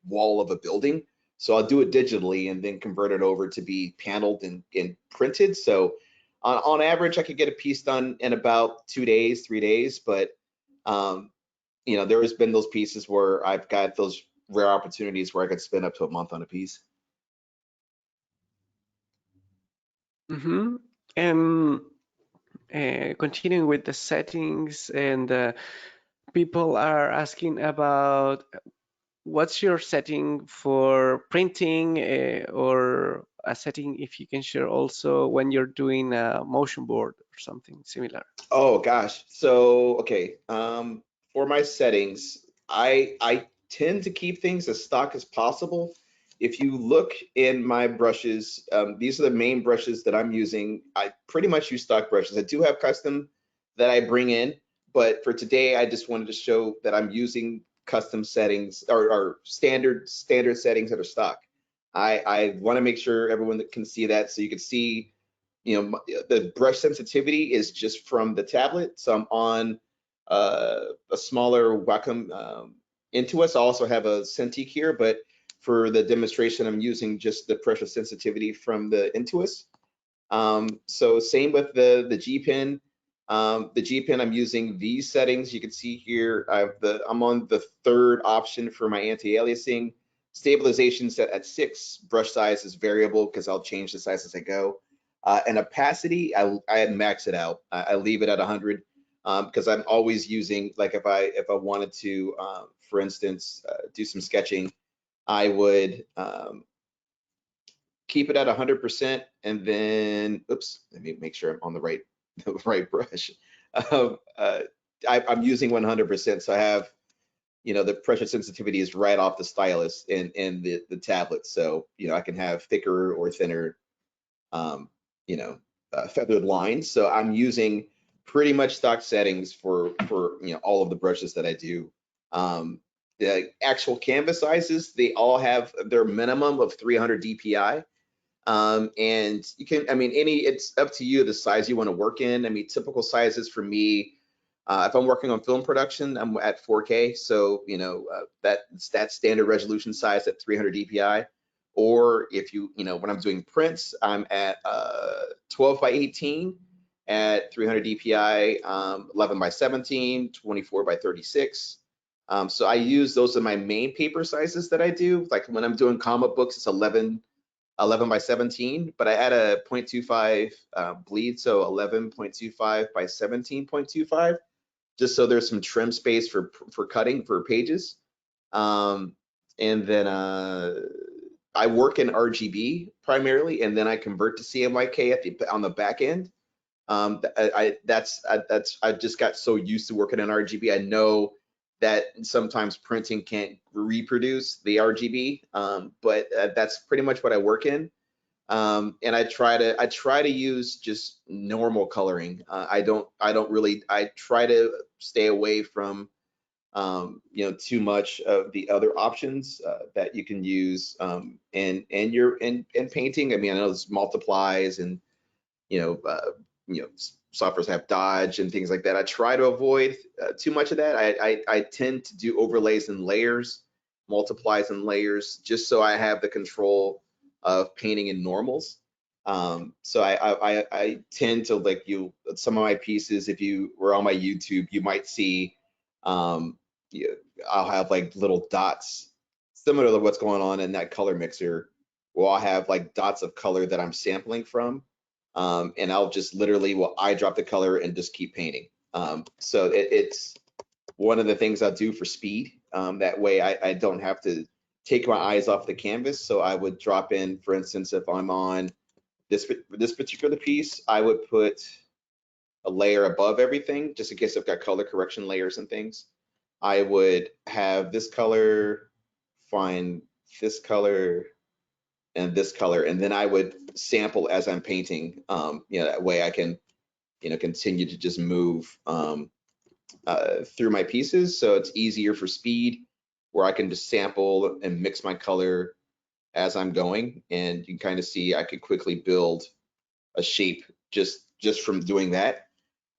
wall of a building. So I'll do it digitally and then convert it over to be paneled and printed. So on average, I could get a piece done in about 2 days, 3 days. But there has been those pieces where I've got those rare opportunities where I could spend up to a month on a piece. Mm-hmm. And continuing with the settings, and people are asking about what's your setting for printing, or a setting if you can share also when you're doing a motion board or something similar. Oh gosh. So okay. For my settings, I tend to keep things as stock as possible. If you look in my brushes, these are the main brushes that I'm using. I pretty much use stock brushes. I do have custom that I bring in, but for today, I just wanted to show that I'm using custom settings or standard settings that are stock. I want to make sure everyone can see that, so you can see the brush sensitivity is just from the tablet. So I'm on a smaller Wacom Intuos. I also have a Cintiq here, but for the demonstration, I'm using just the pressure sensitivity from the Intuos. So same with the G Pen. The G Pen, I'm using these settings. You can see here, I'm on the third option for my anti-aliasing. Stabilization set at 6. Brush size is variable because I'll change the size as I go. And opacity, I max it out. I leave it at 100 because I'm always using, like if I wanted to, for instance, do some sketching, I would keep it at 100%, and then, oops, let me make sure I'm on the right brush. I'm using 100%, so I have, the pressure sensitivity is right off the stylus in the tablet, so I can have thicker or thinner, feathered lines. So I'm using pretty much stock settings for all of the brushes that I do. The actual canvas sizes, they all have their minimum of 300 DPI. And you can, it's up to you the size you want to work in. Typical sizes for me, if I'm working on film production, I'm at 4K. So, that's that standard resolution size at 300 DPI. Or if when I'm doing prints, I'm at 12 by 18 at 300 DPI, 11 by 17, 24 by 36. So I use those are my main paper sizes that I do. Like when I'm doing comic books, it's 11 by 17, but I add a 0.25 bleed, so 11.25 by 17.25, just so there's some trim space for cutting for pages. And then I work in RGB primarily, and then I convert to CMYK on the back end. I just got so used to working in RGB. I know that sometimes printing can't reproduce the RGB, but that's pretty much what I work in. And I try to use just normal coloring. I try to stay away from too much of the other options that you can use in painting. I know there's multiplies and softwares have dodge and things like that. I try to avoid too much of that. I tend to do overlays and layers, multiplies and layers, just so I have the control of painting in normals. So I tend to, like, some of my pieces, if you were on my YouTube, you might see I'll have like little dots similar to what's going on in that color mixer, where I'll have like dots of color that I'm sampling from. And I'll just literally, I drop the color and just keep painting. So it's one of the things I'll do for speed. That way I don't have to take my eyes off the canvas. So I would drop in, for instance, if I'm on this particular piece, I would put a layer above everything, just in case I've got color correction layers and things. I would have this color, find this color, and this color, and then I would sample as I'm painting. That way I can, continue to just move through my pieces, so it's easier for speed, where I can just sample and mix my color as I'm going, and you can kind of see I could quickly build a shape just from doing that.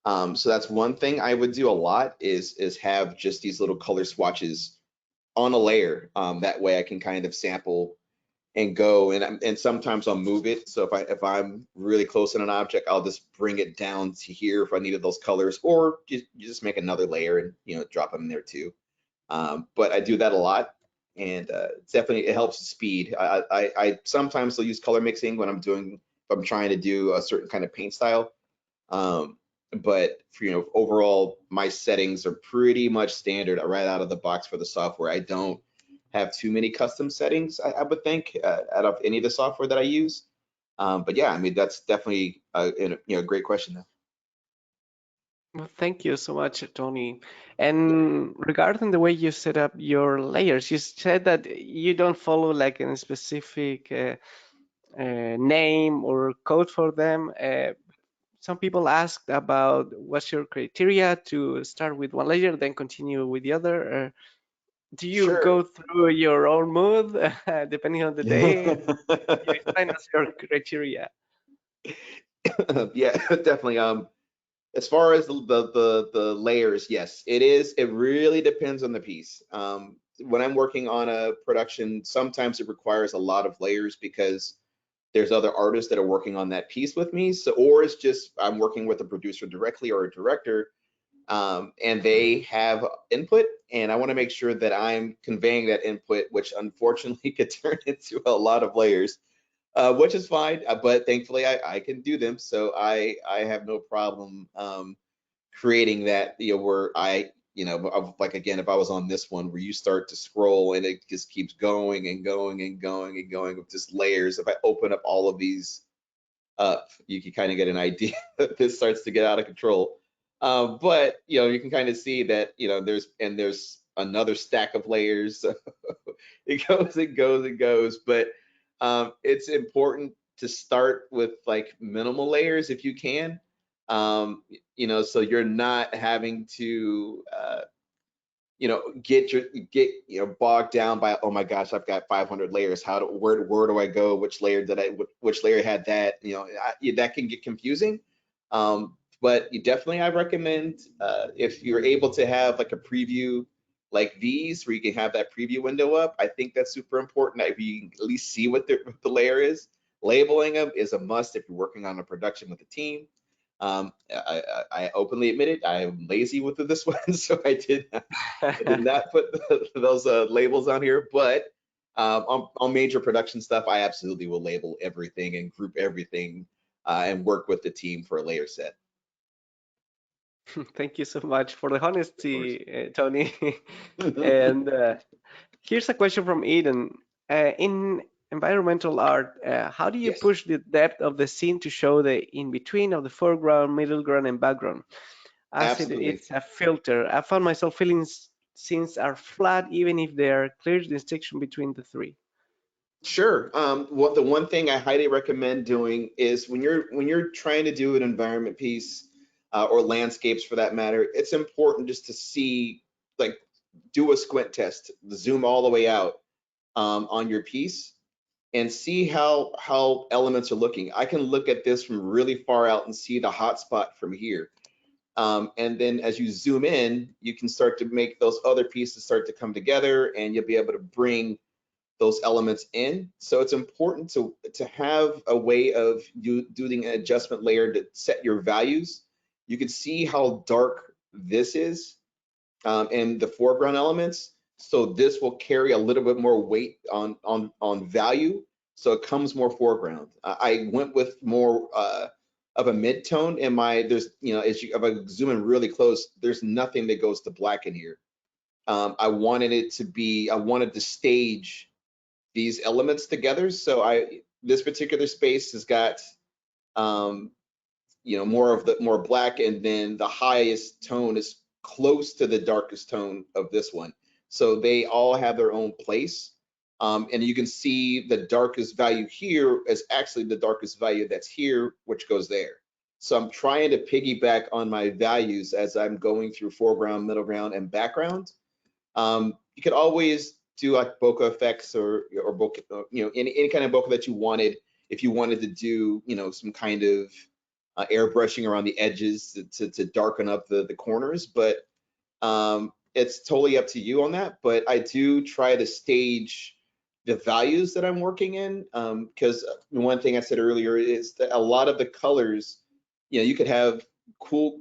So that's one thing I would do a lot is have just these little color swatches on a layer. That way I can kind of sample and go, and sometimes I'll move it. So if I'm really close in an object, I'll just bring it down to here if I needed those colors, or you just make another layer and drop them in there too. But I do that a lot, and definitely it helps speed. I sometimes will use color mixing when if I'm trying to do a certain kind of paint style. But for, overall, my settings are pretty much standard right out of the box for the software. I don't have too many custom settings, I would think, out of any of the software that I use. But yeah, I mean, that's definitely a great question though. Well, thank you so much, Tony. Yeah, And regarding the way you set up your layers, you said that you don't follow like a specific name or code for them. Some people asked about what's your criteria to start with one layer, then continue with the other. Do you sure. go through your own mood depending on the day? You explain us your criteria. Yeah, definitely. As far as the layers, yes, it is. It really depends on the piece. When I'm working on a production, sometimes it requires a lot of layers because there's other artists that are working on that piece with me. So, or it's just I'm working with a producer directly or a director, and they have input, and I want to make sure that I'm conveying that input, which unfortunately could turn into a lot of layers, which is fine. But thankfully, I can do them, so I have no problem creating that. Where like again, if I was on this one where you start to scroll and it just keeps going and going and going and going with just layers. If I open up all of these up, you can kind of get an idea that this starts to get out of control. But you can kind of see that there's another stack of layers. It goes and goes and goes. But it's important to start with like minimal layers if you can. So you're not having to get bogged down by, oh my gosh, I've got 500 layers. Where do I go? Which layer which layer had that? That can get confusing. But I recommend, if you're able to have like a preview like these, where you can have that preview window up. I think that's super important. If you can at least see what the layer is. Labeling them is a must if you're working on a production with a team. I openly admit it. I am lazy with this one, so I did not put those labels on here. But on major production stuff, I absolutely will label everything and group everything, and work with the team for a layer set. Thank you so much for the Of course. honesty, Tony. And here's a question from Eden. In environmental art, how do you Yes, push the depth of the scene to show the in-between of the foreground, middle ground, and background? As absolutely. it's a filter. I found myself feeling scenes are flat even if there are clear distinction between the three. Sure. What the one thing I highly recommend doing is when you're trying to do an environment piece, or landscapes for that matter, it's important just to see, like, do a squint test, zoom all the way out on your piece, and see how elements are looking. I can look at this from really far out and see the hot spot from here. And then as you zoom in, you can start to make those other pieces start to come together, and you'll be able to bring those elements in. So it's important to have a way of you doing an adjustment layer to set your values. You can see how dark this is, in the foreground elements. So this will carry a little bit more weight on value. So it comes more foreground. I went with more of a mid-tone in my, if I zoom in really close, there's nothing that goes to black in here. I wanted to stage these elements together. So this particular space has got, um, more black, and then the highest tone is close to the darkest tone of this one. So they all have their own place. And you can see the darkest value here is actually the darkest value that's here, which goes there. So I'm trying to piggyback on my values as I'm going through foreground, middle ground, and background. You could always do like bokeh effects, or bokeh, any kind of bokeh that you wanted. If you wanted to do, some kind of airbrushing around the edges to darken up the corners, but it's totally up to you on that. But I do try to stage the values that I'm working in, because one thing I said earlier is that a lot of the colors, you could have cool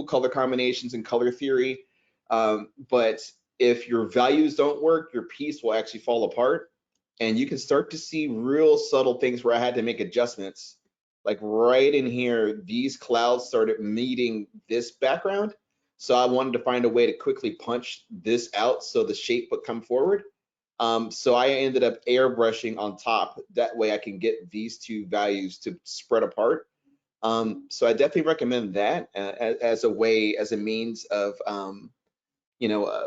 color combinations and color theory, but if your values don't work, your piece will actually fall apart, and you can start to see real subtle things where I had to make adjustments. Like right in here, these clouds started meeting this background, so I wanted to find a way to quickly punch this out so the shape would come forward. So I ended up airbrushing on top. That way I can get these two values to spread apart. So I definitely recommend that as a means of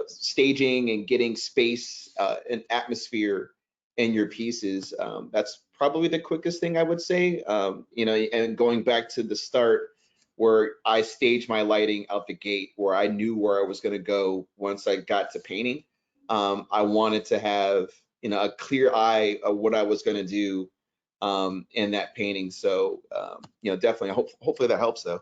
staging and getting space and atmosphere in your pieces. That's probably the quickest thing I would say. And going back to the start where I staged my lighting out the gate, where I knew where I was going to go once I got to painting. I wanted to have a clear eye of what I was going to do in that painting. So definitely, hopefully that helps though.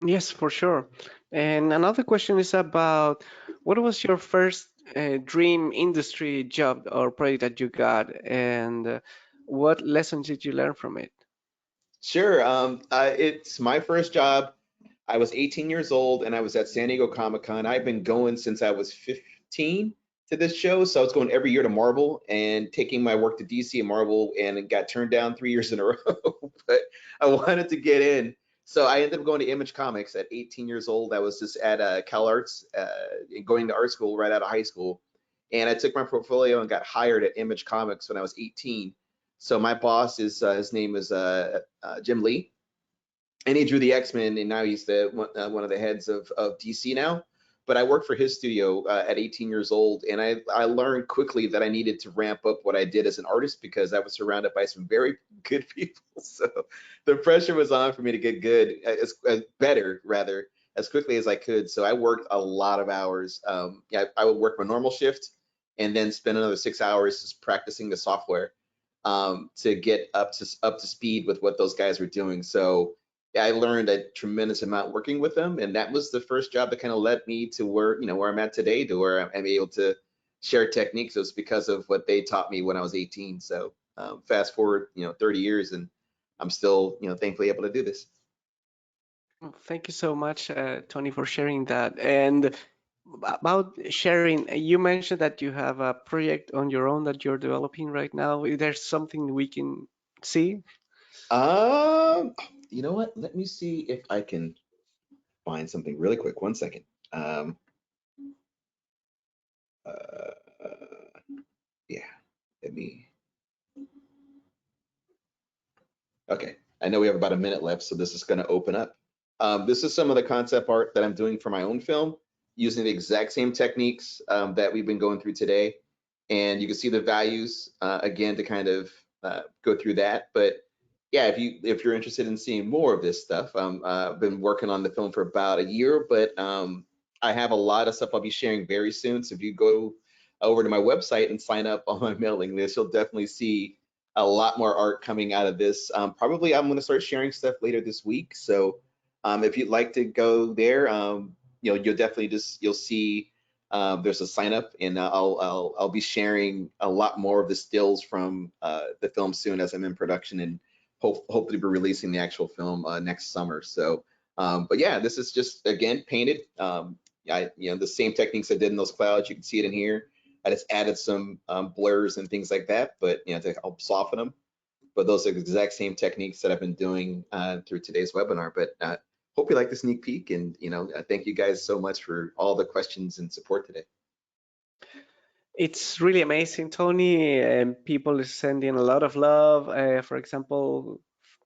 Yes, for sure. And another question is about what was your first dream industry job or project that you got, and what lessons did you learn from it? Sure. It's my first job. I was 18 years old and I was at San Diego Comic-Con. I've been going since I was 15 to this show. So I was going every year to Marvel and taking my work to DC and Marvel, and it got turned down 3 years in a row. But I wanted to get in. So I ended up going to Image Comics at 18 years old. I was just at Cal Arts, going to art school right out of high school. And I took my portfolio and got hired at Image Comics when I was 18. So my boss is his name is Jim Lee, and he drew the X-Men, and now he's the one of the heads of DC now. But I worked for his studio at 18 years old, and I learned quickly that I needed to ramp up what I did as an artist because I was surrounded by some very good people. So the pressure was on for me to get good, better rather, as quickly as I could. So I worked a lot of hours. Yeah, I would work my normal shift and then spend another 6 hours just practicing the software to get up to speed with what those guys were doing. So I learned a tremendous amount working with them, and that was the first job that kind of led me to where I'm at today, to where I'm able to share techniques. It was because of what they taught me when I was 18. So fast forward 30 years, and I'm still thankfully able to do this. Well, thank you so much, Tony, for sharing that. And about sharing, you mentioned that you have a project on your own that you're developing right now. Is there something we can see? Um, you know what? Let me see if I can find something really quick. 1 second. Um, uh, yeah, let me. Okay, I know we have about a minute left, so this is going to open up. This is some of the concept art that I'm doing for my own film, using the exact same techniques that we've been going through today. And you can see the values again to kind of go through that. But yeah, if you're interested in seeing more of this stuff, I've been working on the film for about a year, but I have a lot of stuff I'll be sharing very soon. So if you go over to my website and sign up on my mailing list, you'll definitely see a lot more art coming out of this. Probably I'm going to start sharing stuff later this week. So if you'd like to go there, you'll definitely you'll see there's a sign up, and I'll be sharing a lot more of the stills from the film soon as I'm in production, and hopefully be releasing the actual film next summer. So, but yeah, this is just again painted. The same techniques I did in those clouds. You can see it in here. I just added some blurs and things like that, but to help soften them. But those are the exact same techniques that I've been doing through today's webinar. But hope you like the sneak peek, and thank you guys so much for all the questions and support today. It's really amazing, Tony, and people is sending a lot of love. For example,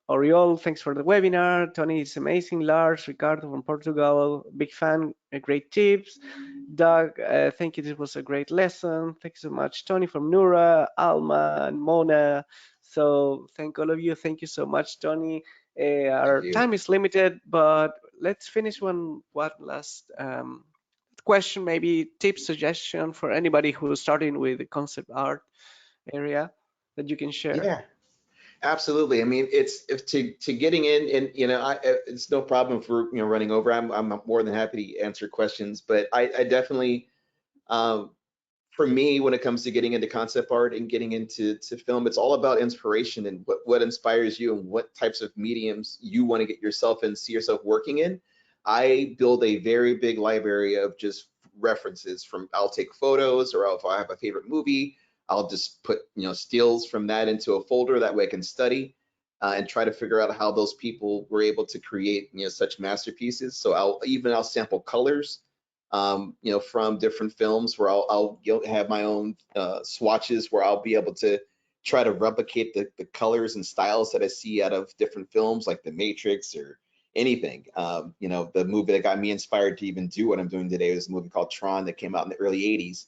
Oriol, thanks for the webinar. Tony is amazing. Lars, Ricardo from Portugal, big fan, great tips. Doug, thank you. This was a great lesson. Thank you so much. Tony from Nura, Alma, and Mona. So thank all of you. Thank you so much, Tony. Our time is limited, but let's finish one last question, maybe tip suggestion for anybody who's starting with the concept art area that you can share. Yeah. Absolutely. I mean, it's if to getting in, and it's no problem for running over. I'm more than happy to answer questions, but I definitely um, for me, when it comes to getting into concept art and getting into film, it's all about inspiration and what inspires you and what types of mediums you want to get yourself in, see yourself working in. I build a very big library of just references from, I'll take photos, or if I have a favorite movie, I'll just put stills from that into a folder. That way I can study and try to figure out how those people were able to create such masterpieces. So I'll sample colors from different films, where I'll have my own swatches where I'll be able to try to replicate the colors and styles that I see out of different films like The Matrix or anything. The movie that got me inspired to even do what I'm doing today was a movie called Tron that came out in the early 80s.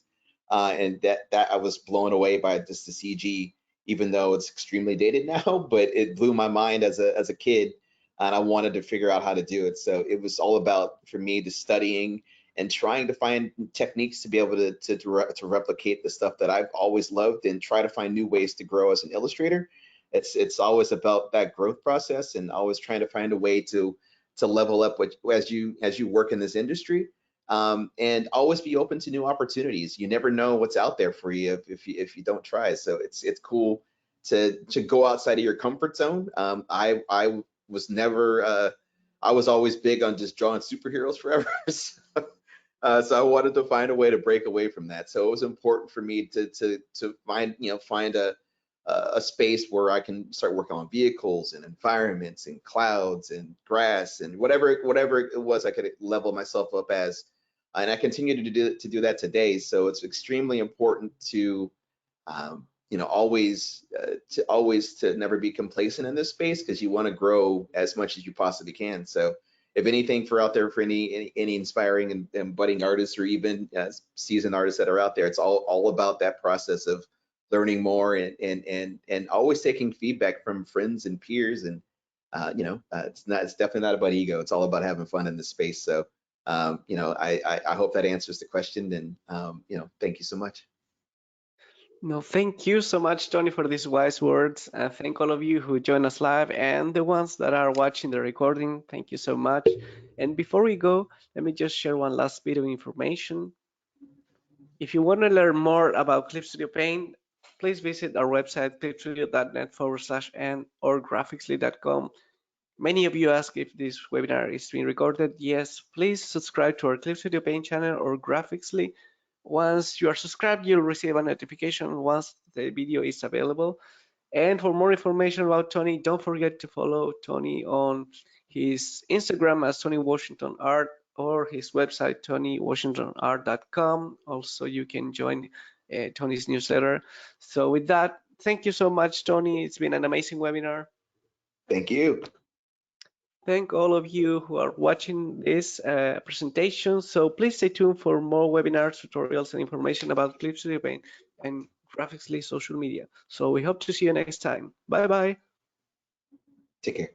And that I was blown away by just the CG, even though it's extremely dated now, but it blew my mind as a kid, and I wanted to figure out how to do it. So it was all about, for me, the studying and trying to find techniques to be able to replicate the stuff that I've always loved, and try to find new ways to grow as an illustrator. It's always about that growth process, and always trying to find a way to level up as you work in this industry, and always be open to new opportunities. You never know what's out there for you if you don't try. So it's cool to go outside of your comfort zone. I was never I was always big on just drawing superheroes forever. So I wanted to find a way to break away from that. So it was important for me to find a space where I can start working on vehicles and environments and clouds and grass and whatever it was I could level myself up as. And I continue to do that today. So it's extremely important to always to never be complacent in this space, because you want to grow as much as you possibly can. So if anything for out there, for any inspiring and budding artists, or even seasoned artists that are out there, it's all about that process of learning more, and always taking feedback from friends and peers. And it's definitely not about ego. It's all about having fun in this space. So I hope that answers the question, and thank you so much. No, thank you so much, Tony, for these wise words. And thank all of you who join us live, and the ones that are watching the recording. Thank you so much. And before we go, let me just share one last bit of information. If you want to learn more about Clip Studio Paint, please visit our website, clipstudio.net/n, or graphicsly.com. Many of you ask if this webinar is being recorded. Yes, please subscribe to our Clip Studio Paint channel or Graphicsly. Once you are subscribed, you'll receive a notification once the video is available. And for more information about Tony, don't forget to follow Tony on his Instagram as Tony Washington Art, or his website, TonyWashingtonArt.com. Also, you can join Tony's newsletter. So with that, thank you so much, Tony. It's been an amazing webinar. Thank you. Thank all of you who are watching this presentation. So please stay tuned for more webinars, tutorials, and information about Clip Studio Paint and Graphicsly social media. So we hope to see you next time. Bye-bye. Take care.